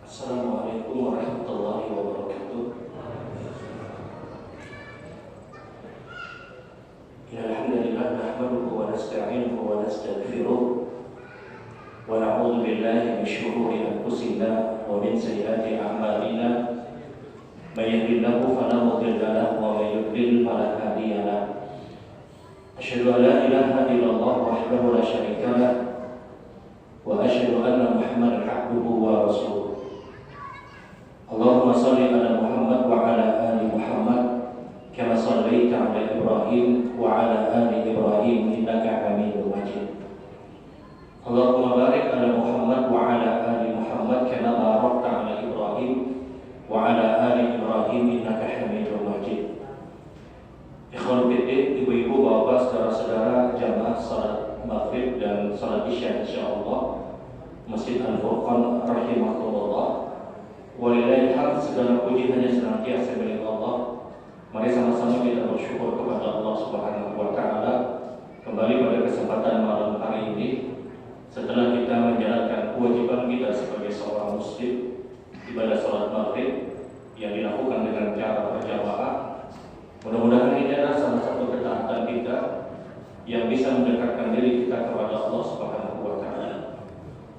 Assalamualaikum warahmatullahi wabarakatuh. Alhamdulillah nahmaduhu wa nasta'inuhu wa nastaghfiruh wa na'udzu billahi min shururi anfusina wa min sayyiati a'malina. May yahdihillahu fala mudilla lahu wa may yudlil fala hadiya lahu. Asyhadu an la ilaha illallah wahdahu la syarika lahu wa asyhadu anna Muhammadan abduhu wa rasuluh. Allahumma salli ala Muhammad wa ala ali Muhammad kama sallaita ala Ibrahim wa ala ali Ibrahim innaka Hamidum Majid. Allahumma barik ala Muhammad wa ala ali Muhammad kama barakta ala Ibrahim wa ala ali Ibrahim innaka Hamidum Majid. Ikhwan fillah, ibu-ibu, bapak, saudara-saudara jamaah salat maghrib dan salat isya insyaallah Masjid Al-Furqan rahimahullah. Walillahilhamd, segala puji hanya senantiasa milik Allah. Mari sama-sama kita bersyukur kepada Allah Subhanahu wa taala kembali pada kesempatan malam hari ini setelah kita menjalankan kewajiban kita sebagai seorang muslim ibadah salat maghrib yang dilakukan dengan cara berjamaah. Mudah-mudahan ini adalah salah satu ketaatan kita yang bisa mendekatkan diri kita kepada Allah Subhanahu wa taala.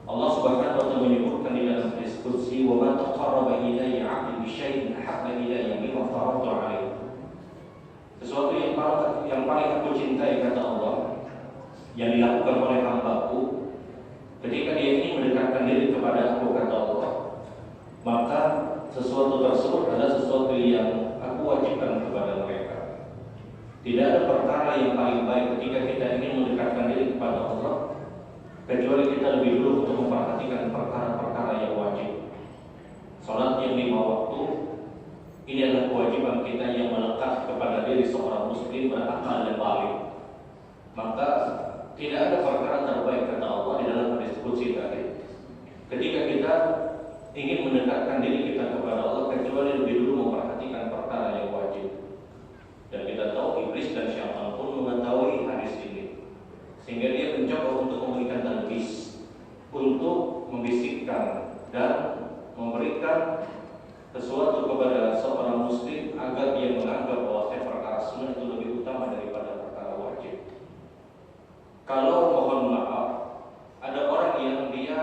Allah Subhanahu wa taala menyebutkan di dalam hadis qudsi, "Wa ma taqarraba ilayya 'abdi bi syai'in ahabba ilayya mimma faradtu 'alaihi." Sesuatu yang paling aku cintai, kata Allah, yang dilakukan oleh hamba-Ku ketika dia ingin mendekatkan diri kepada Aku, kata Allah, maka sesuatu tersebut adalah sesuatu yang Aku wajibkan kepada mereka. Tidak ada perkara yang paling baik ketika kita ingin mendekatkan diri kepada Allah kecuali kita lebih dulu untuk memperhatikan perkara-perkara yang wajib. Salat yang 5 waktu ini adalah kewajiban kita yang melekat kepada diri seorang muslim berakal dan balik. Maka tidak ada perkara terbaik, kata Allah di dalam hadis qudsi tadi, ketika kita ingin mendekatkan diri kita kepada Allah kecuali lebih dulu memperhatikan perkara yang wajib. Dan kita tahu iblis dan syaitan pun mengetahui hadis ini, sehingga dia mencoba untuk memberikan talbis, untuk membisikkan dan memberikan sesuatu kepada seorang muslim agar dia menganggap bahwa perkara sunnah itu lebih utama daripada perkara wajib. Kalau mohon maaf, ada orang yang dia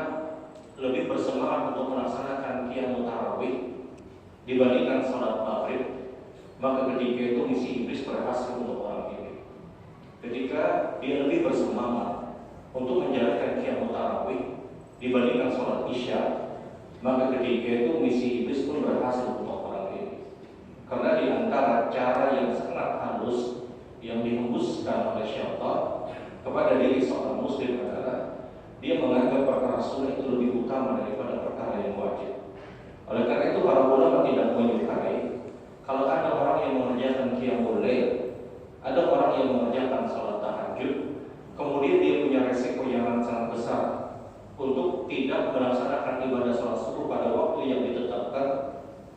lebih bersemangat untuk melaksanakan qiyamul tarawih dibandingkan salat maghrib, maka ketika itu misi iblis berhasil untuk orang ini. Ketika dia lebih bersemangat untuk menjalankan qiyamul tarawih dibandingkan sholat isya, maka ketika itu misi iblis pun berhasil untuk orang ini. Karena di antara cara yang sangat halus yang dihembuskan oleh syaitan kepada diri seorang muslim adalah dia menganggap perkara sunnah itu lebih utama daripada perkara yang wajib. Oleh karena itu para ulama tidak menyukai kalau ada orang yang mengerjakan qiyamul lail, ada orang yang mengerjakan salat tahajud, kemudian dia punya resiko yang sangat besar untuk tidak melaksanakan ibadah salat subuh pada waktu yang ditetapkan,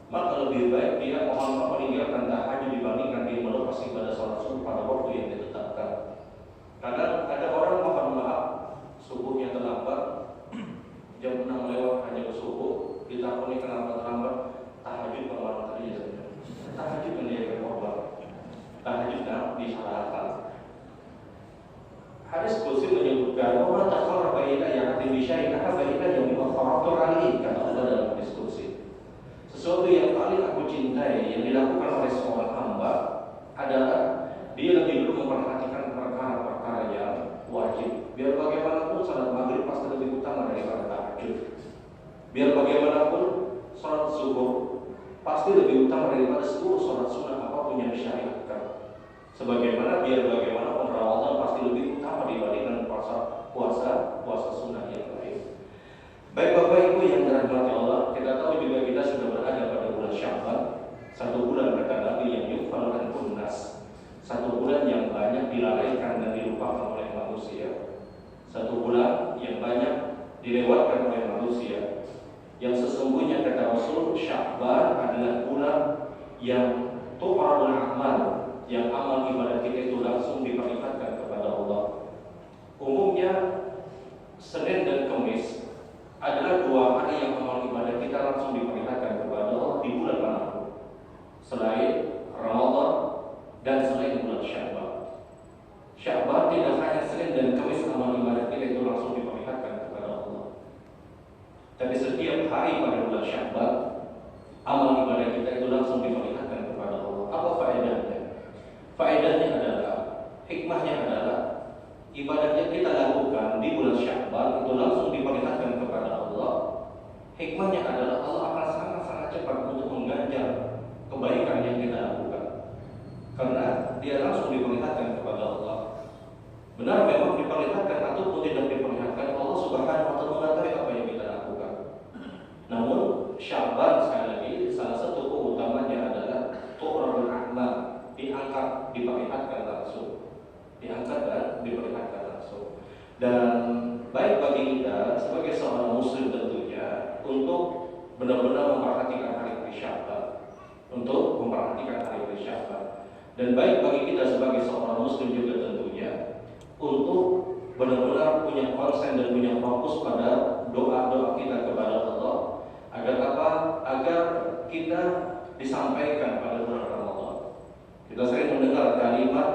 maka lebih baik dia mohon meninggalkan tahajud dibandingkan dia melepas ibadah salat subuh pada waktu yang ditetapkan. Kadang ada orang mohon maaf subuhnya terlambat, jam 6 lewat hanya ke subuh, ditakoni kenapa terlambat, tahajud malam tadi ya. Tahajud menjadi korban. Tahajud disalahkan. Hadis qudsi menyebutkan, "Wa ma taqarraba ilayya 'abdi bi syai'in ahabba ilayya mimma faradtu 'alaihi," kata Allah dalam hadis qudsi. Sesuatu yang paling aku cintai yang dilakukan oleh seorang hamba adalah dia lebih dulu memperhatikan perkara-perkara yang wajib. Biar bagaimanapun salat maghrib pasti lebih utama daripada tahajud. Biar bagaimanapun salat zuhur pasti lebih utama daripada seluruh salat sunnah apapun yang disyariatkan. Sebagaimana biar bagaimanapun Ramadan pasti lebih utama dibandingkan puasa sunnah yang lain. Baik Bapak Ibu yang dirahmati Allah, kita tahu juga kita sudah berada pada bulan Sya'ban, 1 bulan manusia, satu bulan yang banyak dilewatkan oleh manusia, yang sesungguhnya kata Rasul, Sya'ban adalah bulan yang tu'radul amal, yang amal ibadah kita itu langsung diperlihatkan kepada Allah. Umumnya Senin dan Kamis adalah dua hari yang amal ibadah kita langsung diperlihatkan kepada Allah di bulan manapun, selain Ramadan dan selain bulan Sya'ban. Sya'ban tidak hanya Senin dan Kamis amal ibadah kita itu langsung diperlihatkan kepada Allah, tapi setiap hari pada bulan Sya'ban amal ibadah kita itu langsung diperlihatkan kepada Allah. Apa faedahnya? Faedahnya adalah, hikmahnya adalah, ibadah yang kita lakukan di bulan Sya'ban itu langsung diperlihatkan kepada Allah. Hikmahnya adalah Allah akan sangat-sangat cepat untuk mengganjar kebaikan yang kita lakukan, karena dia langsung diperlihatkan kepada Allah. Benar memang diperlihatkan ataupun tidak diperlihatkan, Allah Subhanahu wa Ta'ala mengetahui apa yang kita lakukan. Namun Sya'ban sekali lagi salah satu keutamanya adalah tu'radul a'mal, diangkat, diperlihatkan langsung, diangkat dan diperlihatkan langsung. Dan baik bagi kita sebagai seorang muslim tentunya untuk benar-benar memperhatikan hari-hari Sya'ban, untuk memperhatikan hari-hari Sya'ban. Dan baik bagi kita sebagai seorang muslim juga tentunya untuk benar-benar punya konsen dan punya fokus pada doa-doa kita kepada Allah. Agar apa? Agar kita disampaikan pada bulan Ramadan. Kita sering mendengar kalimat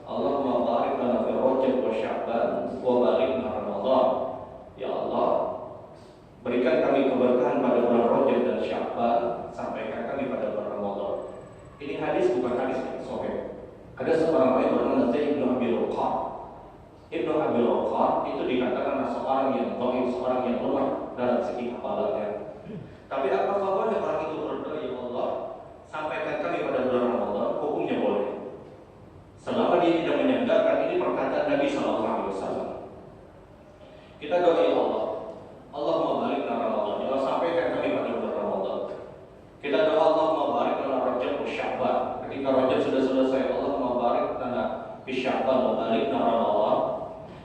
Allahumma barik lana fi Rajab wa Sya'ban wa barik lana Ramadan. Ya Allah, berikan kami keberkahan pada bulan Rajab dan Sya'ban, sampaikan kami pada bulan Ramadan. Ini hadis bukan hadis yang sahih. Ada seorang yang bernama Zaid bin Abi Waqqas. Ibnu Abi Waqqas itu dikatakan seorang yang dhaif, seorang yang lemah dalam segi hafalannya. Tapi apa kabarnya orang itu berdoa, ya Allah, sampaikan kami pada bulan Ramadan, hukumnya boleh. Selama dia tidak menyandarkan ini perkataan Nabi SAW. Kita doa, ya Allah, Allahumma barik lana Ramadan, ya Allah, sampaikan kami pada bulan Ramadan. Kita doa, Allahumma barik lana Rajab wa Sya'ban. Ketika Rajab sudah selesai, Allahumma barik lana fi Sya'ban wa barik lana Ramadan.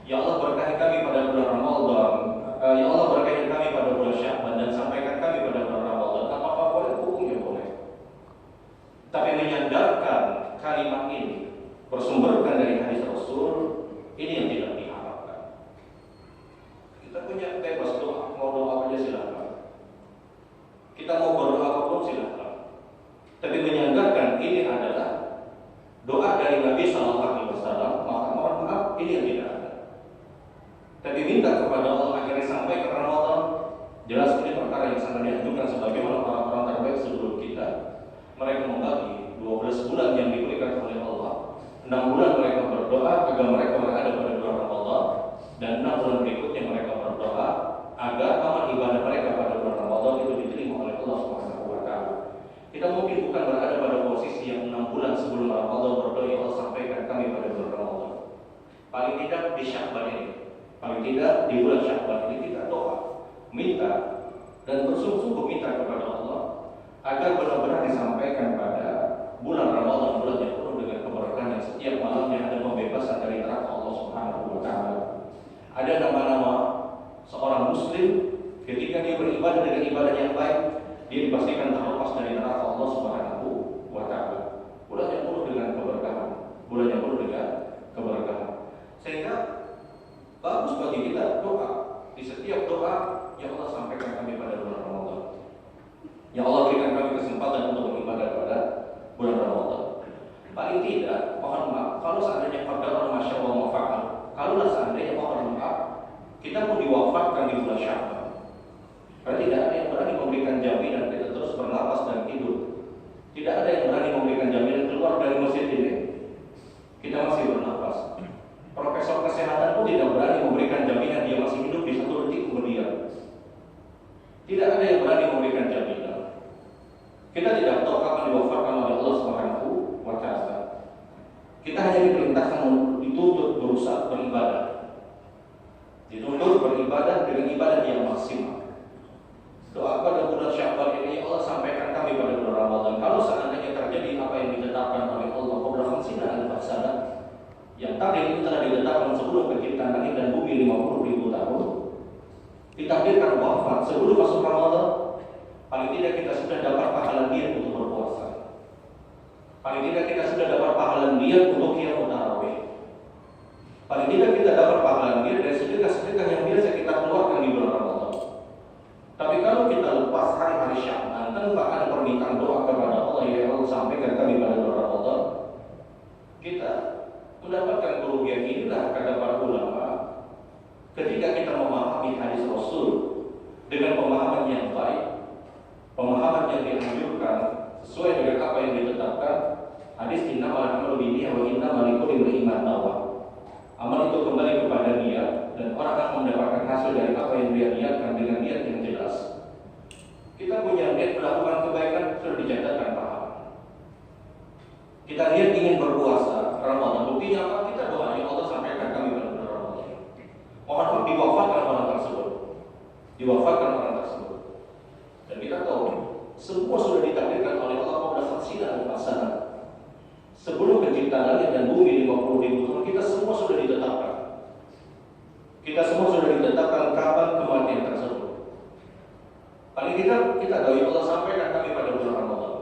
Ya Allah, berkahi kami pada bulan Ramadan. Ya Allah, berkahi kami pada bulan Sya'ban dan sampaikan kami pada bulan Ramadan. Apakah boleh? Hukumnya boleh. Tapi menyandarkan kalimat ini bersumberkan dari hadis Rasul, ini yang tidak diharapkan. Kita punya bebas doa, mau doa aja silakan. Kita mau berdoa apapun silakan. Tapi menyandarkan ini adalah doa dari Nabi SAW, maka mohon maaf, ini yang tidak ada. Tapi minta kepada Allah agar sampai ke Ramadan. Jelas ini perkara yang sangat dianjurkan sebagaimana orang-orang terbaik sebelum kita. Mereka membagi 12 bulan yang diberikan oleh Allah. 6 bulan mereka berdoa agar mereka berada pada bulan Ramadan, dan 6 bulan berikutnya mereka berdoa agar amal ibadah mereka pada bulan Ramadan itu diterima oleh Allah Subhanahu wa Ta'ala. Kita mungkin bukan berada pada posisi yang 6 bulan sebelum Ramadan berdoa, ya Allah, sampaikan kami pada bulan Ramadan. Paling tidak di Sya'ban ini, paling tidak di bulan Sya'ban ini kita doa, minta dan bersungguh-sungguh minta kepada Allah agar benar-benar disampaikan pada bulan Ramadan, bulan yang penuh dengan keberkahan yang setiap malamnya ada pembebasan dari neraka Allah Subhanahu wa Ta'ala. Ada nama-nama seorang muslim ketika dia beribadah dengan ibadah yang baik, dia dipastikan terlepas dari neraka Allah Subhanahu wa Ta'ala. Bulan yang penuh dengan keberkahan, bulan yang penuh dengan keberkahan. Sehingga bagus bagi kita doa. Di setiap doa, ya Allah, sampaikan kami pada bulan Ramadan. Ya Allah, berikan kami kesempatan untuk beribadah pada bulan Ramadan. Paling tidak, mohon maaf, kalau seandainya qadar masya Allah mafa'al, kalau seandainya mohon maaf, kita pun diwafatkan di bulan Sya'ban, karena tidak ada yang berani memberikan jaminan kita terus bernapas dan tidur. Tidak ada yang berani memberikan jaminan keluar dari masjid ini kita masih bernapas. Profesor kesehatan pun tidak berani memberikan jaminan dia masih hidup di 1 detik kemudian. Tidak ada yang berani memberikan jaminan. Kita tidak tahu kapan diwafatkan oleh Allah Subhanahu wa Ta'ala. Kita hanya diperintahkan untuk dituntut berusaha beribadah. Dituntut beribadah dengan ibadah yang maksimal. Doa pada bulan Sya'ban ini, ya Allah, sampaikan kami pada bulan Ramadan. Kalau seandainya terjadi apa yang ditetapkan oleh Allah, qabla 50 alf sana, yang tadi itu telah ditetapkan sebelum penciptaan penciptaan langit dan bumi 50.000 tahun, ditakdirkan wafat sebelum masuk Ramadan, paling tidak kita sudah dapat pahala niat untuk berpuasa. Paling tidak kita sudah dapat pahala niat untuk qiyamul tarawih. Paling tidak kita dapat pahala niat dari sedekah-sedekah yang biasa kita keluarkan di bulan Ramadan. Tapi kalau kita lepas hari-hari Sya'ban tanpa ada permintaan doa kepada Allah, ya Allah sampaikan kami pada bulan Ramadan, kita mendapatkan kerugian. Inilah kata para ulama, ketika kita memahami hadis Rasul dengan pemahaman yang baik, pemahaman yang dianjurkan sesuai dengan apa yang ditetapkan, hadis innamal a'malu binniyati wa innamal likulli imri'in ma nawa. Amal itu kembali kepada niat, dan orang akan mendapatkan hasil dari apa yang dia niatkan dengan niat yang jelas. Kita punya niat melakukan kebaikan, sudah dicatatkan pahala. Kita niat ingin berpuasa Ramadan, buktinya apa? Kita doa, ya Allah sampaikan kami pada bulan Ramadan. Mohon maaf, diwafatkan orang tersebut. Diwafatkan orang tersebut. Dan kita tahu semua sudah ditakdirkan oleh Allah pada saksi dan pasangan. Sebelum penciptaan langit dan bumi 50.000 tahun, kita semua sudah ditetapkan. Kita semua sudah ditetapkan kapan kematian tersebut. Paling tidak kita doa, ya Allah sampaikan kami pada bulan Ramadan.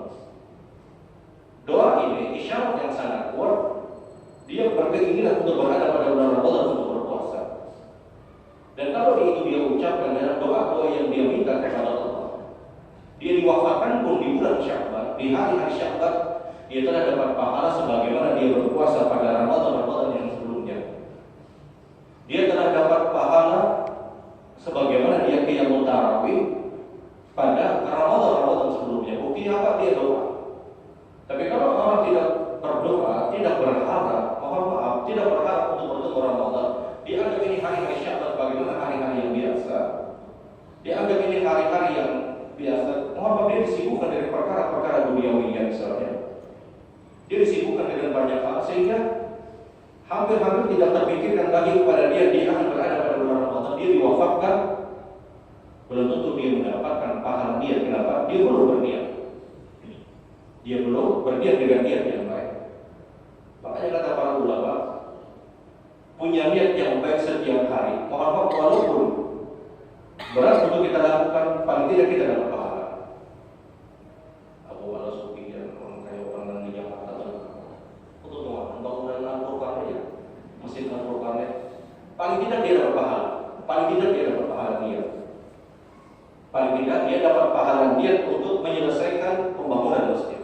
Doa ini isyarat yang sangat kuat. Dia berkeinginan untuk berada pada bulan Ramadan untuk berpuasa. Dan kalau itu dia ucapkan dalam doa-doa yang dia minta kepada Allah, dia diwafatkan pun di bulan Sya'ban, di hari-hari Sya'ban, dia telah dapat pahala sebagaimana dia berpuasa pada Ramadan yang sebelumnya. Dia telah dapat pahala sebagaimana dia qiyamul tarawih pada Ramadan sebelumnya. Buktinya apa? Dia doa. Tapi kalau orang tidak berdoa, tidak berharap, mohon maaf, tidak berharap untuk bertemu Ramadan, dianggap ini hari-hari Sya'ban bagaimana hari-hari yang biasa. Dianggap ini hari-hari yang biasa. Mohon maaf, dia disibukkan dari perkara-perkara duniawi misalnya. Dia disibukkan dengan banyak hal sehingga hampir-hampir tidak terpikirkan lagi kepada dia akan berada pada bulan Ramadan. Dia diwafatkan, belum tentu dia mendapatkan pahala niat. Kenapa? Dia belum berniat. Dia belum berniat dengan niat yang baik. Makanya kata para ulama, punya niat yang baik setiap hari. Mohon maaf, walaupun berat untuk kita lakukan, paling tidak kita dapat pahala. Abu Al-Sufi yang orang kaya orang di Jakarta untuk bangunan Al-Qur'an ya, mesin Al-Qur'an, paling tidak dia dapat pahala. Paling tidak dia dapat pahala niat. Paling tidak dia dapat pahala niat untuk menyelesaikan pembangunan masjid.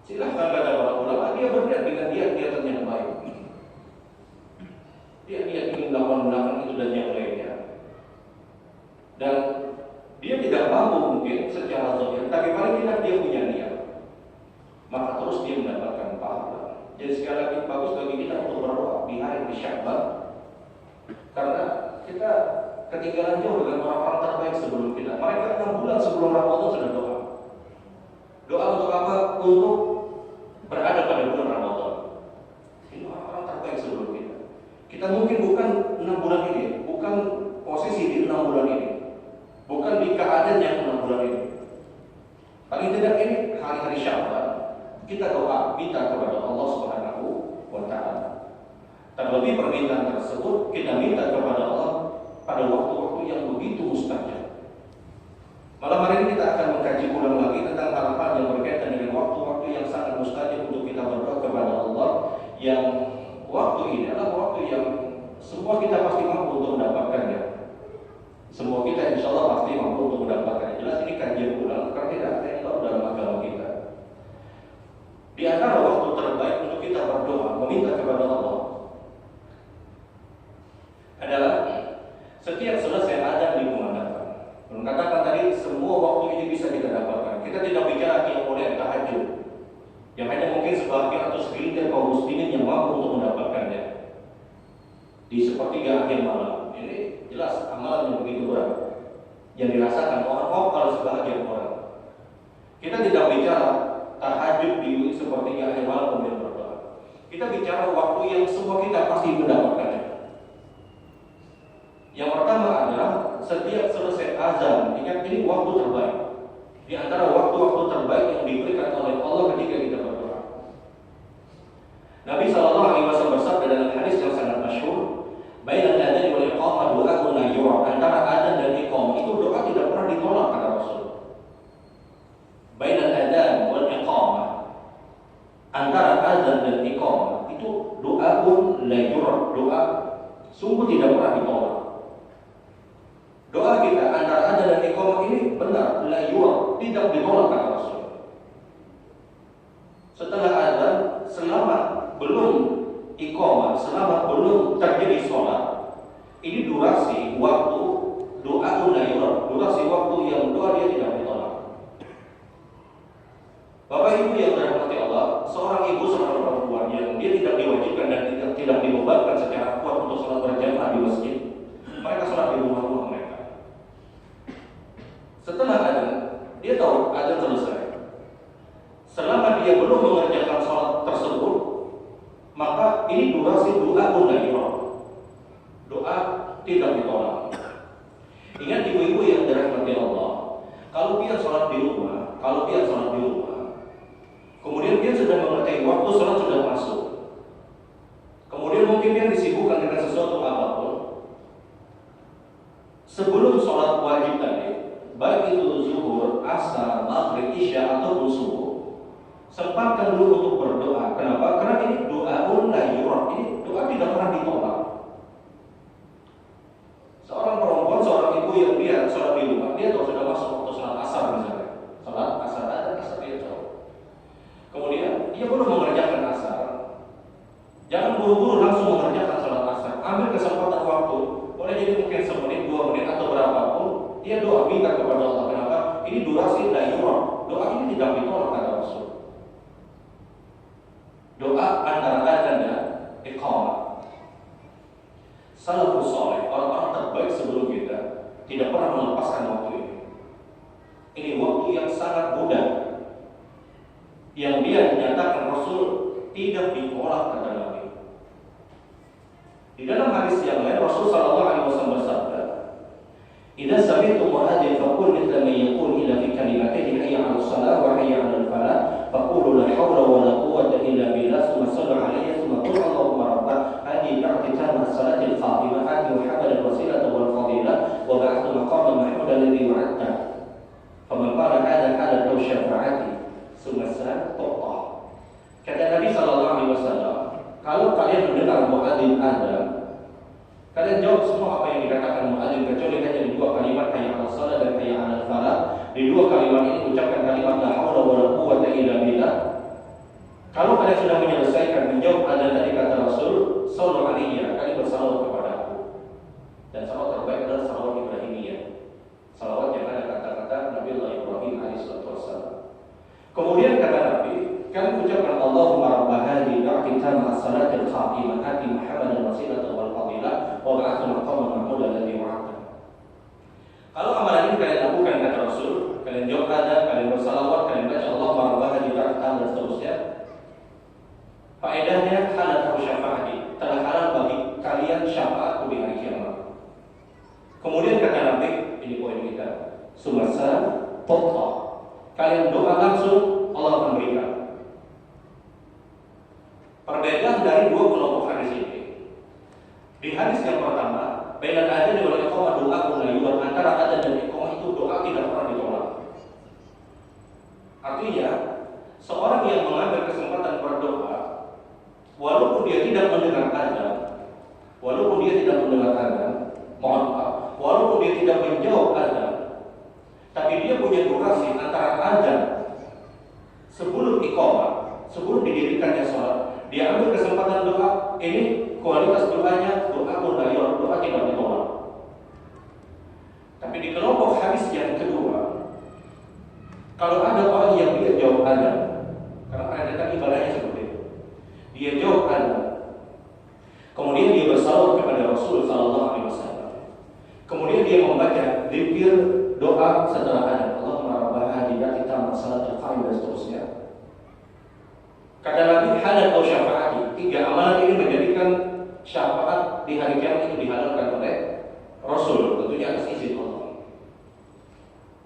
Silahkan kata para ulama, dia berniat dengan niat-niatan yang baik. Dia ingin melakukan itu dan yang lainnya. Dan dia tidak mampu mungkin secara zahir, tapi paling tidak dia punya niat. Maka terus dia mendapatkan pahala. Jadi sekali lagi bagus bagi kita untuk berdoa di hari Sya'ban, karena kita ketinggalan jauh dengan orang-orang terbaik sebelum kita. Mereka 6 bulan sebelum Ramadan sudah doa. Doa untuk apa? Untuk berada pada bulan Ramadan. Ini orang-orang terbaik sebelum kita. Kita mungkin bukan 6 bulan ini, bukan posisi di 6 bulan ini, bukan di keadaan yang 6 bulan ini. Paling tidak ini hari-hari Sya'ban, kita doa, minta kepada Allah Subhanahu wa Ta'ala. Terlebih permintaan tersebut kita minta kepada Allah pada waktu-waktu yang begitu mustajab. Malam hari ini kita akan mengkaji ulang lagi tentang hal-hal yang berkaitan dengan waktu-waktu yang sangat mustajab untuk kita berdoa kepada Allah. Yang waktu ini adalah waktu yang semua kita pasti mampu untuk mendapatkannya. Semua kita insya Allah pasti mampu untuk mendapatkannya. Jelas ini kajian ulang karena tidak ada yang tahu dalam agama kita. Di antara waktu terbaik untuk kita berdoa, meminta kepada Allah adalah setiap selesai adzan di kumandangkan. Katakan tadi semua waktu ini bisa kita dapatkan. Kita tidak bicara yang mulai tahajud, yang hanya mungkin sebagian atau segelintir kaum muslimin yang mampu untuk mendapatkannya di sepertiga akhir malam. Ini jelas amalan yang begitu berat yang dirasakan orang kalau sebagian orang. Kita tidak bicara tahajud di sepertiga akhir malam kemudian berdoa. Kita bicara waktu yang semua kita pasti mendapatkannya. Yang pertama adalah setiap selesai azan. Ingat, ini waktu terbaik di antara waktu-waktu terbaik yang diberikan oleh Allah ketika kita berdoa. Nabi SAW bersabda dalam hadis yang sangat sangat masyhur, bainal adzan wal iqamah du'aun la yurad. Antara adzan dan iqamah itu doa tidak pernah ditolak kata Rasul. Bainal adzan wal iqamah, antara adzan dan iqamah itu du'aun la yurad, doa sungguh tidak pernah ditolak. Doa kita antara adzan dan iqamah ini benar, la yurad, tidak ditolak kata Rasul. Setelah adzan, selama belum iqamah, selama belum terjadi sholat, ini durasi waktu doa la yurad, durasi waktu yang doa dia tidak ditolak. Bapak Ibu yang dirahmati Allah, seorang ibu, seorang perempuan yang dia tidak diwajibkan dan tidak dibebankan secara kuat untuk sholat berjamaah di masjid, mereka sholat di rumah-rumah mereka. Setelah adzan, dia tahu adzan selesai. Selama dia belum mengerjakan sholat tersebut, maka ini durasi doa la yurad, doa tidak ditolak. Ingat ibu-ibu yang dirahmati Allah, kalau dia sholat di rumah, kemudian dia sudah mengerti waktu sholat sudah masuk, kemudian mungkin dia disibukkan dengan sesuatu apapun, sebelum sholat wajib tadi, baik itu zuhur, asar, maghrib, isya ataupun subuh, sempatkan dulu untuk berdoa. Kenapa? Karena ini doa la yurad, ini doa tidak pernah ditolak. Seorang perempuan, seorang ibu yang dia sholat di rumah, dia tahu sudah masuk waktu sholat asar misalnya, sholat asar ada asar dia tahu. Kemudian dia belum mengerjakan asar, jangan buru-buru langsung mengerjakan sholat asar. Ambil kesempatan waktu, boleh jadi mungkin semenit, 2 menit atau berapapun, dia doa minta kepada Allah. Kenapa? Ini durasi la yurad, doa ini tidak ditolak kata Rasul. Doa antara adzan dan iqamah. Salafus saleh, orang-orang terbaik sebelum kita, tidak pernah melepaskan waktu ini. Ini waktu yang sangat mudah, yang dia dinyatakan Rasul tidak ditolak kata Nabi. Di dalam hadis yang lain Rasul sallallahu alaihi wasallam bersabda, "Idza sami'tum mu'adzin faqul mithla ma yaqul illa fi kalimatihi hayya 'alas shalah wa hayya 'alal falah faqulu la hawla wa la quwwata illa billah tsumma sallu 'alayya tsumma qul Allahumma rabbana hadi ba'tita as-salati al-qa'imah ati Muhammadan wasilata wal fadilah wa ba'athu maqaman mahmudan alladhi wa'adta faman qala hadha ala tawshafa'ati tsumma sa'ata." Kata Nabi sallallahu alaihi wasallam, kalau kalian mendengar muadzin adzan, kalian jawab semua apa yang dikatakan muadzin kecuali hanya di 2 kalimat, hayya 'alas shalah dan hayya 'alal falah. Di 2 kalimat ini ucapkan kalimat la haula wala quwwata illa billah. Kalau kalian sudah menyelesaikan menjawab adzan tadi kata Rasul, sallu alaihi, kalian bersalawat kepada aku. Dan salawat terbaik adalah salawat Ibrahimiyah. Salawat yang ada kata-kata Nabi Allah Ibrahim alaihissalatu wassalam. Kemudian kata Nabi, kalian ucapkan Allahumma rabb hadhihi ba'tita as-salatil qa'imah ati Muhammadan wasilata wal fadilah wa ba'athu maqaman mahmudan alladhi wa'adta. Kalau amalan ini kalian lakukan kata Rasul, kalian jawab adzan, kalian bersalawat, kalian baca Allahumma rabb hadhihi ba'tita dan seterusnya. Faedahnya halal syafaati, telah halal bagi kalian syafaatku di hari kiamat. Kemudian kata Nabi, ini poin kita, sumasa totta, kalian doa langsung Allah akan berikan. Perbedaan dari 2 kelompok hadis ini. Di hadis yang pertama, bainal adzan wal iqamah doa la yurad, antara adzan dan iqamah itu doa tidak pernah ditolak. Artinya, seorang yang mengambil kesempatan berdoa, walaupun dia tidak mendengar adzan, walaupun dia tidak menjawab adzan, tapi dia punya durasi antara adzan sebelum iqamah, sebelum didirikannya sholat, dia ambil kesempatan doa, ini kualitas doanya doa la yurad, doa tidak ditolak. Tapi di kelompok hadis yang kedua, kalau ada orang yang dia jawab adzan, karena ada ibadahnya seperti itu, dia jawab adzan, kemudian dia bersalawat kepada Rasul sallallahu alaihi wasallam, kemudian dia membaca zikir doa setelah adzan, Allahumma rabb hadhihi ba'tita as-salatil qa'imah dan seterusnya. Kata Nabi, halal atau syafaati, 3 amalan ini menjadikan syafaat di hari kiamat itu dihalalkan oleh Rasul, tentunya atas izin Allah.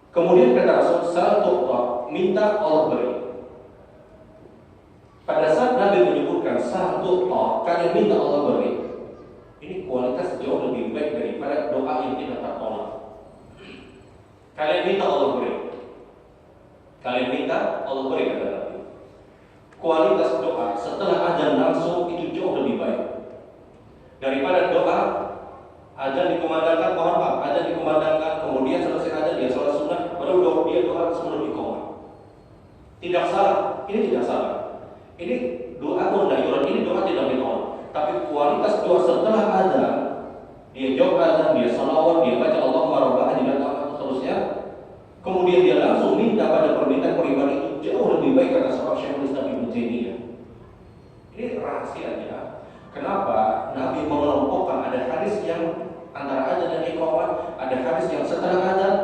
Kemudian kata Rasul, sa'atu'ta, minta Allah beri. Pada saat Nabi menyebutkan sa'atu'ta, kalian minta Allah beri, Ini kualitas jauh lebih baik daripada doa yang kita tak tolak. Kalian minta Allah beri. Kalian minta Allah beri, kata Nabi. Kualitas doa setelah azan langsung itu jauh lebih baik daripada doa azan dikumandangkan, mohon maaf, azan dikumandangkan, kemudian selesai azan dia sholat sunnah, baru dia doa sebelum iqamah. Tidak salah, ini tidak salah. Ini doa mundayuran, ini doa tidak ditolak. Tapi kualitas doa setelah azan, dia jawab azan, dia salawat, dia baca Allahumma rabbana dan seterusnya, kemudian dia langsung minta pada permintaan pribadi itu jauh lebih baik, kata seorang Syekhul Islam Ibnu Taimiyah. Ini rahasianya. Kenapa Nabi mengelompokkan ada hadis yang antara azan dan iqamah, ada hadis yang setelah azan.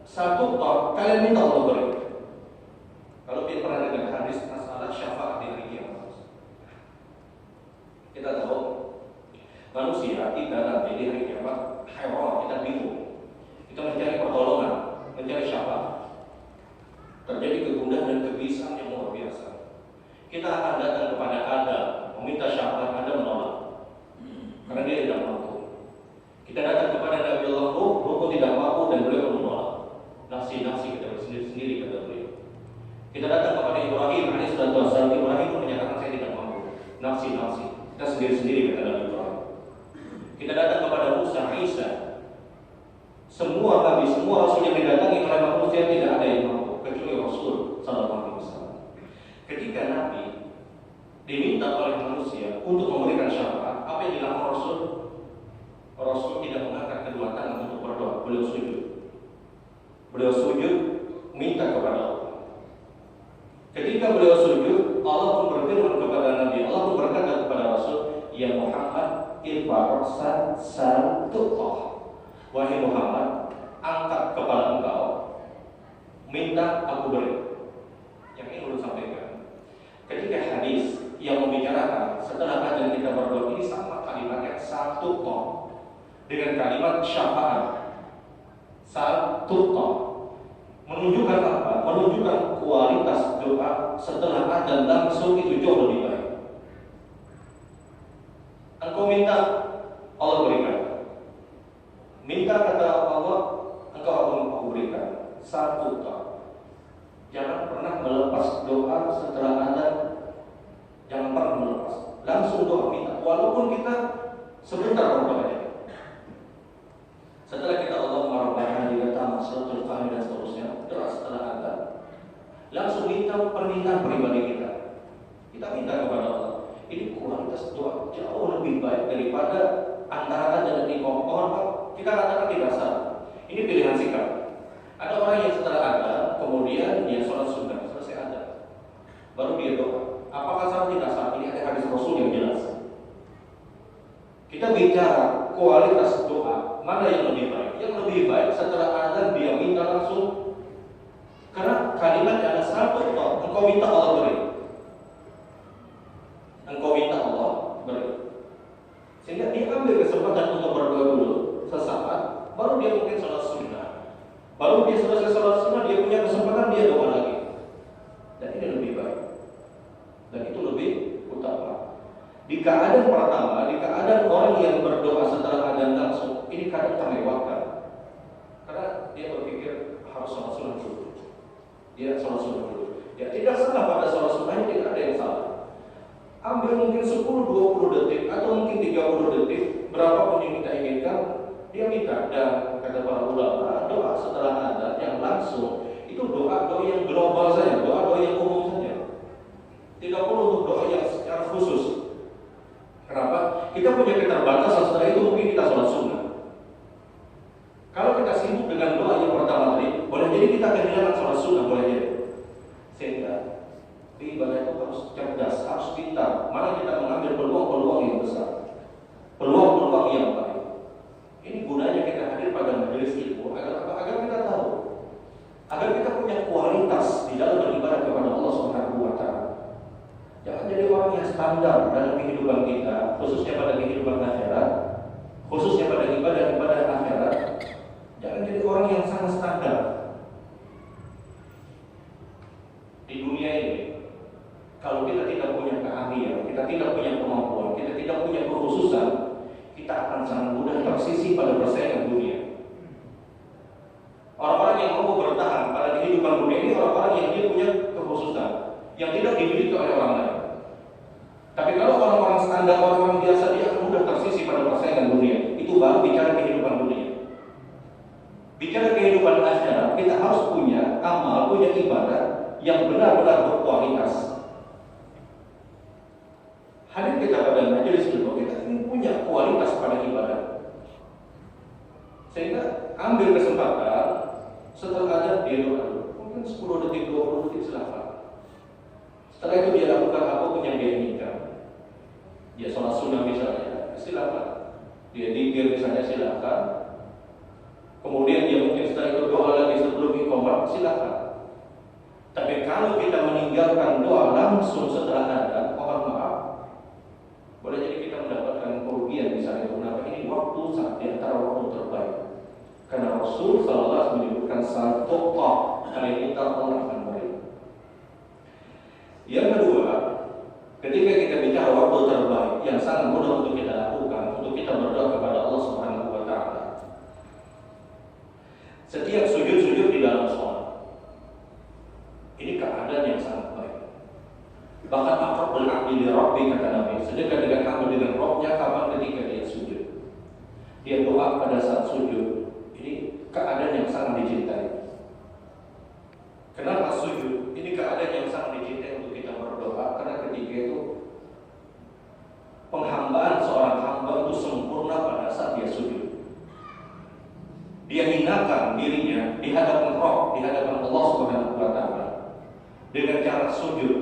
Satu toh kalian minta Allah beri. Kalau kita pernah dengar hadis masalah syafaat di hari kiamat, kita tahu manusia kita nanti di hari kiamat hewan, kita bingung, kita mencari pertolongan, mencari syafaat. Terjadi kegundahan dan kegelisahan yang luar biasa. Kita akan datang kepada Adam, meminta syafaat, Adam menolak karena dia tidak mampu. Kita datang kepada Nabi Allah Nuh pun tidak mampu dan beliau menolak. Nafsi-nafsi kita sendiri-sendiri, kata beliau. Kita datang kepada Ibrahim alaihissalam, Ibrahim pun menyatakan saya tidak mampu. Nafsi-nafsi kita sendiri-sendiri, kata Nabi Ibrahim. Kita datang kepada Musa, Isa. Semua nabi, semua rasul yang didatangi oleh manusia tidak ada yang mampu kecuali Rasul sallallahu alaihi wasallam. Ketika Nabi diminta oleh manusia untuk memberikan syafaat, apa yang dilakukan Rasul? Rasul tidak mengangkat kedua tangan untuk berdoa, beliau sujud. Beliau sujud minta kepada Allah. Ketika beliau sujud, Allah pun berfirman kepada Nabi, Allah pun berkata kepada Rasul, ya Muhammad, irfa'rasa sa'tuqah. Wahai Muhammad, angkat kepala engkau, minta aku beri. Yang ini perlu sampaikan. Ketika hadis yang membicarakan setelah azan kita berdoa ini sama kalimatnya satu toh dengan kalimat syafaat. Satu toh menunjukkan apa? Menunjukkan kualitas doa setelah azan langsung itu jauh lebih baik. Engkau minta, Allah berikan. Minta, kata Allah, engkau akan berikan. Satu toh. Jangan pernah melepas doa setelah azan. Jangan pernah melepas. Langsung doa minta. Walaupun kita sebentar berdoanya. Setelah kita Allah marahkan juga tamat suratul Fatiha dan seterusnya, doa setelah azan, langsung minta permintaan pribadi kita. Kita minta kepada Allah. Ini kualitas doa jauh lebih baik daripada antara azan dan iqamah. Mohon maaf, kita katakan tidak salah. Ini pilihan sikap. Ada orang yang setelah azan, kemudian dia sholat sunnah, selesai azan, baru dia doa. Apakah salah? Tidak salah. Ini ada hadis Rasul yang jelas. Kita bicara kualitas doa, mana yang lebih baik? Yang lebih baik setelah azan dia minta langsung. Karena kalimatnya ada satu toh, engkau minta Allah beri. Engkau minta Allah beri. Sehingga dia ambil kesempatan untuk berdoa dulu sesaat, baru dia mungkin sholat sunnah. Baru dia selesai sholat sunnah, dia punya kesempatan dia doa lagi. Dan ini lebih baik. Dan itu lebih utama. Di keadaan pertama, di keadaan orang yang berdoa setelah azan langsung, ini kadang terlewatkan. Karena dia berpikir harus sholat sunnah dulu. Dia sholat sunnah dulu. Ya tidak salah pada sholat sunnah, tidak ada yang salah. Ambil mungkin 10-20 detik atau mungkin 30 detik, berapapun yang kita inginkan, dia minta. Dan kata para ulama, doa setelah azan yang langsung itu doa-doa yang global saja, doa-doa yang umum saja. Tidak perlu untuk doa yang secara khusus. Kenapa? Kita punya keterbatasan, setelah itu mungkin kita sholat sunnah. Kalau kita sibuk dengan doa yang pertama tadi, boleh jadi kita kehilangan sholat sunnah, boleh jadi. Sehingga di ibadah itu harus cerdas, harus pintar. Mana kita mengambil peluang-peluang yang besar, peluang-peluang yang baik. Ini gunanya kita hadir pada majelis ilmu agar kita tahu, agar kita punya kualitas di dalam beribadah kepada Allah Subhanahu wa Ta'ala. Jangan jadi orang yang standar dalam kehidupan kita, khususnya pada kehidupan akhirat, khususnya pada ibadah-ibadah akhirat. Jangan jadi orang yang sangat standar. Di dunia ini, kalau kita tidak punya keahlian, kita tidak punya kemampuan, kita tidak punya kekhususan, kita akan sangat mudah tersisi pada persaingan dunia. Orang-orang yang mampu bertahan pada kehidupan dunia ini orang-orang yang dia punya kekhususan yang tidak dimiliki oleh orang lain. Tapi kalau orang-orang standar, orang-orang biasa, dia akan mudah tersisi pada persaingan dunia. Itu baru bicara kehidupan dunia. Bicara kehidupan akhirat, kita harus punya amal, punya ibadah yang benar-benar berkualitas. Hadir kita pada majelis ilmu, kita ini punya kualitas pada ibadah. Sehingga ambil kesempatan setelah azan dia doa, mungkin 10 detik, 20 detik silahkan. Setelah itu dia lakukan apapun yang dia inginkan. Dia sholat sunnah misalnya, silahkan. Dia dzikir misalnya, silahkan. Kemudian dia mungkin setelah itu doa lagi sebelum iqamah, silahkan. Tapi kalau kita meninggalkan doa langsung setelah azan, mohon maaf, boleh jadi kita mendapatkan kerugian di sana. Kenapa? Ini waktu saat di antara waktu terbaik. Karena Rasul sallallahu alaihi wasallam menyebutkan satu kali kita Allah akan baik. Yang kedua, ketika kita bicara waktu terbaik yang sangat mudah untuk kita lakukan, untuk kita berdoa kepada Allah Subhanahu wa taala. Setiap sujud-sujud di dalam sholat, ini keadaan yang sangat baik. Bahkan aqrabul abdi li rabbi, kata Nabi, sedekat dengan hamba dengan Rabbnya kapan? Ketika dia sujud. Dia doa pada saat sujud. Ini keadaan yang sangat dicintai. Kenapa sujud? Ini keadaan yang sangat dicintai untuk kita berdoa, karena ketika itu penghambaan seorang hamba itu sempurna pada saat dia sujud. Dia hinakan dirinya di hadapan Rabb, di hadapan Allah Subhanahu wa taala dengan cara sujud.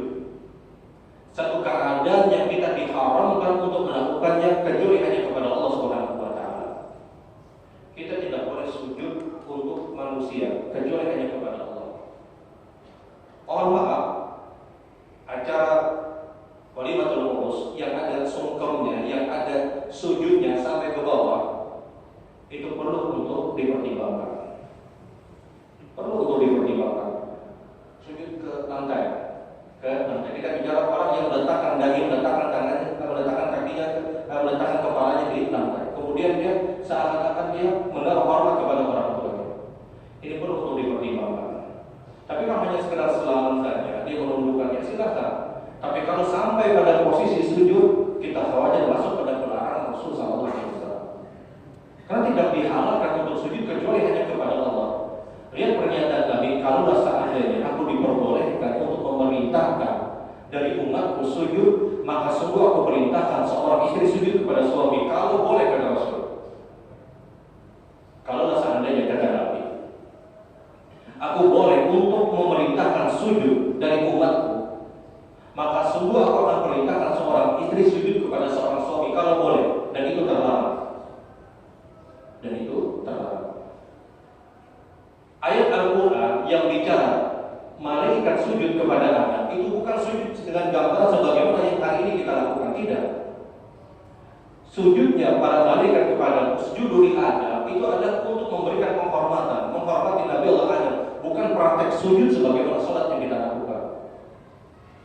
Satu keadaan yang kita diharamkan untuk melakukannya kecuali hanya kepada Allah Subhanahu wa taala. Kita tidak boleh sujud untuk manusia kecuali hanya kepada Allah. Mohon maaf, acara walimatul urus yang ada sungkemnya, yang ada sujudnya sampai ke bawah, itu perlu untuk dipertimbangkan. Perlu untuk dipertimbangkan. Sujud ke lantai. Kita bicara orang yang meletakkan daging, meletakkan tangannya, meletakkan kakinya, meletakkan kepalanya di lantai. Kemudian dia seakan-akan dia menaruh hormat kepada orang tuanya. Ini perlu untuk dipertimbangkan. Tapi kalau hanya sekedar selalu saja dia menundukkannya, silakan. Tapi kalau sampai pada posisi sujud, kita khawatir masuk pada pelarangan Rasul sallallahu alaihi wasallam. Karena tidak dihalalkan untuk sujud kecuali hanya kepada Allah. Lihat pernyataan Nabi, kalau seandainya aku diperbolehkan untuk memerintahkan dari umatku sujud, maka sungguh aku perintahkan seorang istri sujud kepada suami. Kalau boleh, kata Rasul. Kalau seandainya, kata Nabi, aku boleh untuk memerintahkan sujud dari umatku, maka sungguh aku akan perintahkan seorang istri sujud kepada seorang suami. Kalau boleh, dan itu terlarang. Dan itu terlarang. Ayat Al-Quran yang bicara malaikat sujud kepada Adam itu bukan sujud dengan gambaran sebagaimana yang hari ini kita lakukan, tidak. Sujudnya para malaikat kepada sujud Adam itu adalah untuk memberikan penghormatan, menghormati Nabi Allah Adam, bukan praktek sujud sebagaimana sholat yang kita lakukan.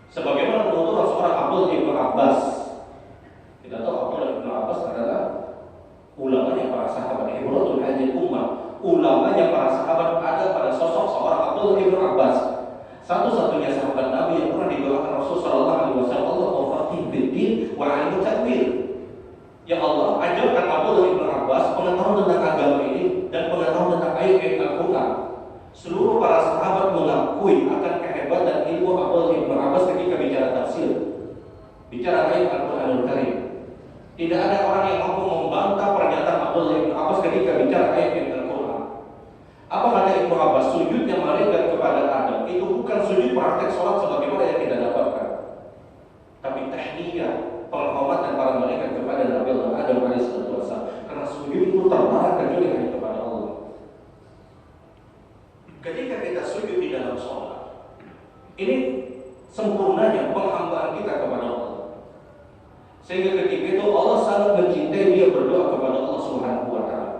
Sebagaimana penuturan seorang Abdullah bin Abbas. Kita tahu Abdullah bin Abbas adalah ulamanya para sahabat, Ibratul Hajjil Ummah. Ulamanya para sahabat ada pada sosok seorang Abdullah bin Abbas, satu-satunya sahabat Nabi yang pernah didoakan Rasul sallallahu alaihi wasallam, Allahumma faqih fid-din wa 'alimhu ta'wil. Ya Allah, ajarkan Abdullah bin Abbas pengetahuan tentang agama ini dan pengetahuan tentang ayat-ayat Al-Quran. Seluruh para sahabat mengakui akan kehebatan ilmu Abdullah bin Abbas ketika bicara tafsir, bicara ayat Al-Quranul Karim. Tidak ada orang yang mampu membantah pernyataan Abdullah bin Abbas ketika bicara ayat Al-Quran. Apa kata Ibnu Abbas? Sujudnya malaikat kepada Adam itu bukan sujud praktek sholat sebagaimana yang kita dapatkan, tapi tahliyah, penghormatan para malaikat kepada Nabi Allah Adam alaihissalam. Karena sujud itu terlarang kecuali hanya kepada Allah. Ketika kita sujud di dalam sholat, ini sempurnanya penghambaan kita kepada Allah. Sehingga ketika itu Allah sangat mencintai dia berdoa kepada Allah Subhanahu wa taala.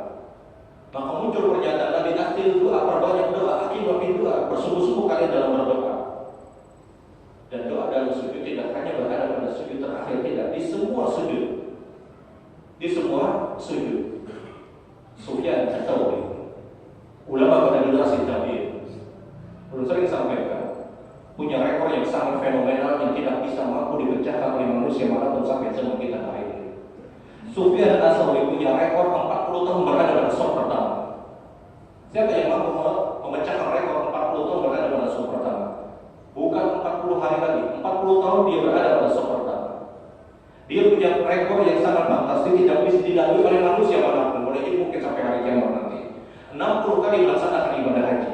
Maka muncul pernyataan Nabi, akhir doa, perbanyak doa, akhir doa, bersungguh-sungguh kalian dalam berdoa. Dan doa dalam sujud tidak hanya berada pada sujud terakhir, tidak, di semua sujud. di semua sujud. Sufyan Ats-Tsauri, ulama pada generasi tabi'in, belum sering sampaikan, punya rekor yang sangat fenomenal yang tidak bisa mampu dipecahkan oleh manusia manapun sampai zaman kita hari ini. Sufyan Ats-Tsauri punya rekor 40 tahun berada pada shaf pertama. Siapa yang mampu memecahkan rekor 40 tahun berada pada shaf pertama? Bukan 40 hari lagi, 40 tahun dia berada pada shaf pertama. Dia punya rekor yang sangat fantastis, tidak bisa dilalui oleh manusia manapun, boleh mungkin sampai hari kiamat nanti. 60 kali melaksanakan ibadah haji.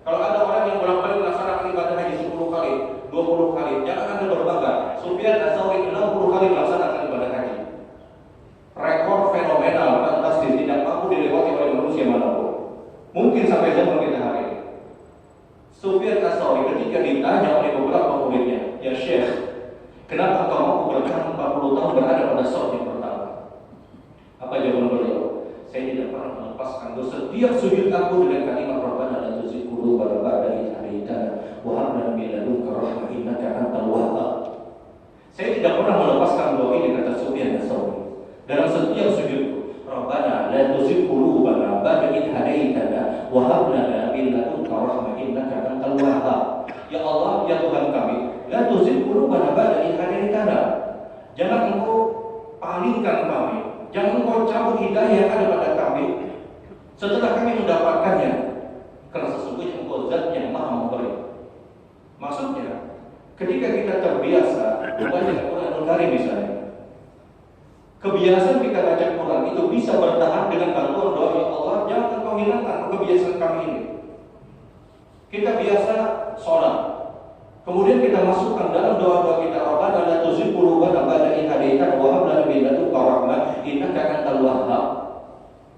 Kalau ada orang yang bolak-balik melaksanakan ibadah haji 10 kali, 20 kali, jangan Anda berbangga. Sufyan Ats-Tsauri 60 kali melaksanakan ibadah haji. Rekor fenomenal, fantastis, tidak mampu dilewati oleh manusia manapun. Mungkin sampai zaman kita hari ini. Sufyan Ats-Tsauri ketika ditanya oleh beberapa muridnya, "Ya Syekh, kenapa engkau mampu bertahan 40 tahun berada pada shaf yang pertama?" Apa jawaban beliau? "Saya tidak pernah melepaskan dosa setiap sujud aku dengan kalimat Rabbana la tuzigh qulubana ba'da idh hadaytana wa hab lana min ladunka rahmah innaka antal wahhab." Saya tidak pernah melepaskan doa ini, kata Sufyan Ats-Tsauri, dalam setiap sujudku. Rabbana la tuzigh qulubana ba'da idh hadaytana wa hab lana min ladunka rahmah innaka antal wahhab. Ya Allah, ya Tuhan kami, la tuzigh qulubana ba'da idh hadaytana. Jangan engkau palingkan kami, jangan engkau cabut hidayah yang ada pada kami setelah kami mendapatkannya, karena sesungguhnya engkau zat yang maha memberi. Maksudnya, ketika kita terbiasa membaca Al-Quranul Karim misalnya, kebiasaan kita baca Quran itu bisa bertahan dengan bantuan doa, ya Allah, jangan engkau hilangkan kebiasaan kami ini. Kita biasa sholat, kemudian kita masukkan dalam doa-doa kita, Rabbana la tuzigh qulubana ba'da idh hadaytana wa hab lana min ladunka rahmah innaka antal wahhab.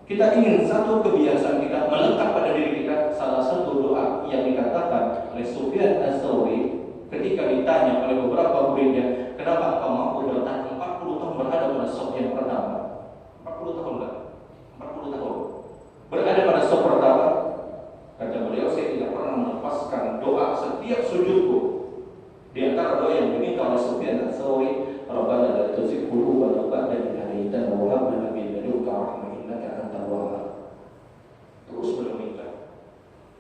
Kita ingin satu kebiasaan kita melekat pada diri kita. Salah satu doa yang dikatakan oleh Sufyan Ats-Tsauri ketika ditanya oleh beberapa muridnya, kenapa engkau mampu bertahan 40 tahun berada pada shaf yang pertama? 40 tahun kan? 40 tahun berada pada shaf pertama. Kata beliau, saya tidak pernah melepaskan doa setiap sujudku. Di antara doa yang diminta oleh Sufyan Ats-Tsauri, Rabbana la tuzigh qulubana ba'da idh hadaytana wa hab lana min ladunka rahmah innaka antal wahhab. Terus beliau minta.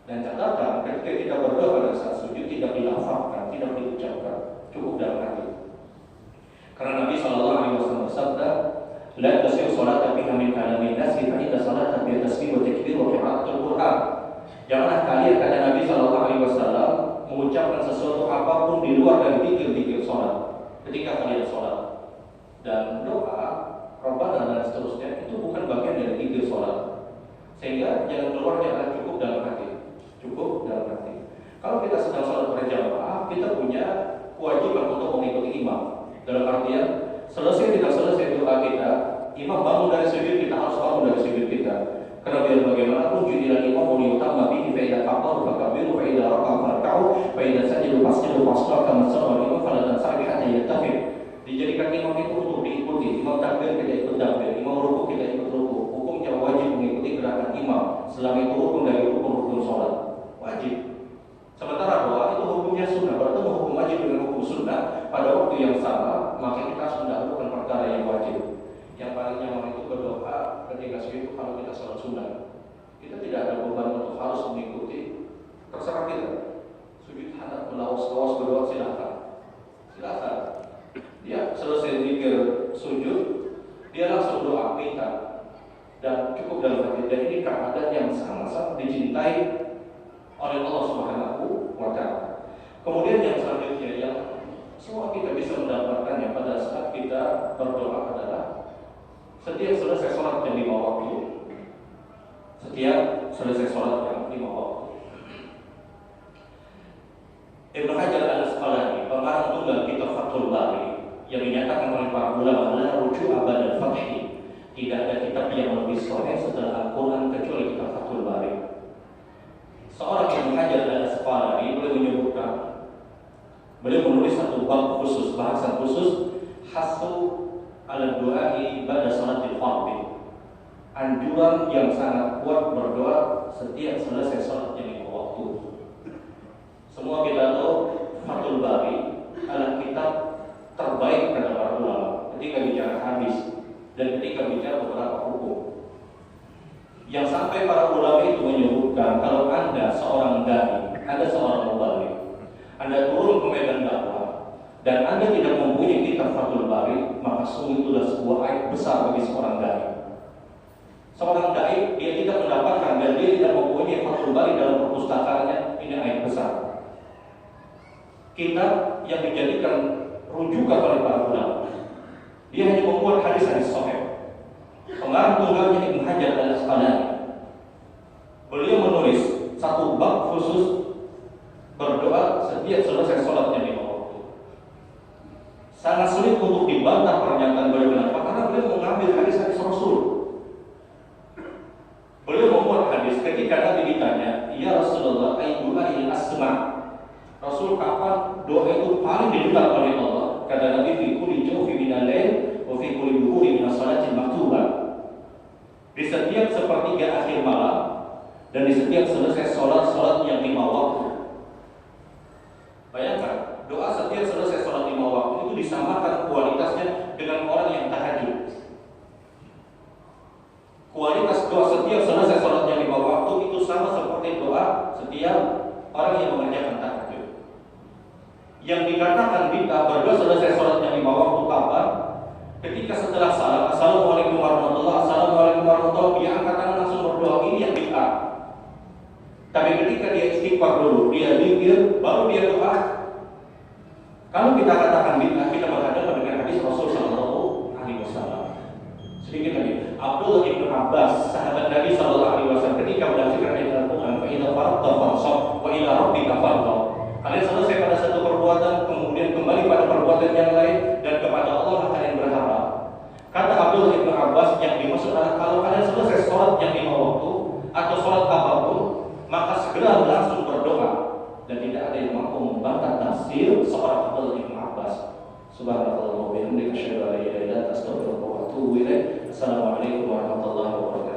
Dan catatan, ketika kita berdoa pada saat sujud tidak dilafazkan, tidak diucapkan, cukup dalam hati. Karena Nabi SAW bersabda, la tasih salata biha min kalamin nasi fa inna salata bi tasbih wa takbir wa qira'atul Qur'an. Janganlah kalian, kata Nabi SAW, mengucapkan sesuatu apapun di luar dari zikir-zikir sholat ketika kalian sholat. Dan doa Rabbana dan seterusnya itu bukan bagian dari zikir sholat, sehingga jangan keluarnya adalah cukup dalam hati. Cukup dalam hati. Kalau kita sedang sholat berjamaah, kita punya kewajiban untuk mengikuti imam. Dalam artian, selesai tidak selesai doa kita, imam bangun dari sujud, kita harus bangun dari sujud kita. Karena biar bagaimanapun ju'ilal imamu liyutamma bihi fa idza kabbara fakabbiru fa idza raka'a farka'u fa idza sajada fasjudu wasbir kama sallal imam fala tansabi hatta yattafid. Dijadikan imam itu untuk diikuti. Imam takbir kita ikut takbir, imam rukuk kita ikut rukuk. Hukumnya wajib mengikuti gerakan imam. Selama itu rukun dari rukun sholat, wajib. Sementara doa itu hukumnya sunnah. Bertemu hukum wajib dengan hukum sunnah pada waktu yang sama, maka kita harus mendahulukan perkara yang wajib. Yang paling nyaman itu berdoa ketika sujud kalau kita sholat sunnah. Kita tidak ada beban untuk harus mengikuti. Terserah kita. Sujud hendak melawas-lawas berdoa, silakan. Silakan. Dia selesai zikir sujud, dia langsung doa minta, dan cukup dalam hati. Dan ini keadaan yang sangat-sangat dicintai oleh Allah Subhanahu wa Ta'ala. Kemudian yang selanjutnya yang semua kita bisa mendapatkannya pada saat kita berdoa adalah setiap selesai sholat yang 5 waktu. Setiap selesai sholat yang 5 waktu. Ibnu Hajar Al-Asqalani, pengarang tunggal kitab Fathul Bari, yang dinyatakan oleh para ulama la ruju'a ba'da al-fathi, tidak ada kitab yang lebih sahih setelah Al-Quran kecuali kitab Fathul Bari. Seorang Ibnu Hajar Al-Asqalani boleh menyebutkan, beliau menulis satu bab khusus, bahasan khusus, hasu ala du'ai pada salatil fardhi, anjuran yang sangat kuat berdoa setiap selesai salat yang 5 waktu. Semua kita tahu Fathul Bari adalah kitab terbaik kata para ulama ketika bicara hadis dan ketika bicara sampai para ulama itu menyebutkan kalau Anda seorang dai, Anda seorang mubalik, Anda turun ke medan dakwah dan Anda tidak mempunyai kitab Fathul Bari, maka sungguh itulah sebuah aib besar bagi seorang dai. Seorang dai dia tidak mendapatkan dan dia tidak mempunyai Fathul Bari dalam perpustakaannya, ini aib besar. Kitab yang dijadikan rujukan oleh para ulama, dia hanya membuat hadis-hadis sahih. Pengarang tunggalnya Ibnu Hajar Al-Asqalani, beliau menulis satu bab khusus berdoa setiap selesai sholat yang 5 waktu. Sangat sulit untuk dibantah pernyataan beliau. Kenapa? Karena beliau mengambil hadis-hadis Rasul. Beliau membuat hadis ketika Nabi ditanya, "Ya Rasulullah, ayyuhal asma'?" Rasul, kapan doa itu paling didengar oleh Allah? Kata Nabi, "Fi kulli jawfi minal lail wa fi kulli dhuhuri minas salatil maktubah." Di setiap sepertiga akhir malam dan di setiap selesai sholat yang 5 waktu. Bayangkan, doa setiap selesai sholat 5 waktu itu disamakan kualitasnya dengan orang yang tahajud. Kualitas doa setiap selesai sholat yang 5 waktu itu sama seperti doa setiap orang yang mengerjakan tahajud. Yang dikatakan bid'ah berdoa selesai sholat yang 5 waktu kapan? Ketika setelah salam, assalamualaikum warahmatullahi, assalamualaikum warahmatullahi, dia angkat tangan langsung berdoa, ini yang bid'ah. Tapi ketika dia istighfar dulu, dia zikir, baru dia doa. Kalau kita katakan bid'ah, kita berhadapan dengan hadis Rasul sallallahu alaihi wasallam. Sedikit lagi, Abdullah bin Abbas, sahabat Nabi sallallahu alaihi wasallam, ketika menafsirkan ayat Al-Qur'an, fa idza faragta fansab wa ila rabbika farghab. Kalian selesai pada satu perbuatan, kemudian kembali pada perbuatan yang lain, dan kepada Allah kalian berharap. Kata Abdullah bin Abbas, yang dimaksud adalah kalau kalian selesai sholat yang 5 waktu atau sholat apapun, maka segera langsung berdoa. Dan tidak ada yang mampu membantah tafsir seorang Abdullah bin Abbas. Subhanallah wa bihamdihi, asyhadu an la ilaha illa anta, astaghfiruka wa atubu ilaik. Assalamualaikum warahmatullahi wabarakatuh.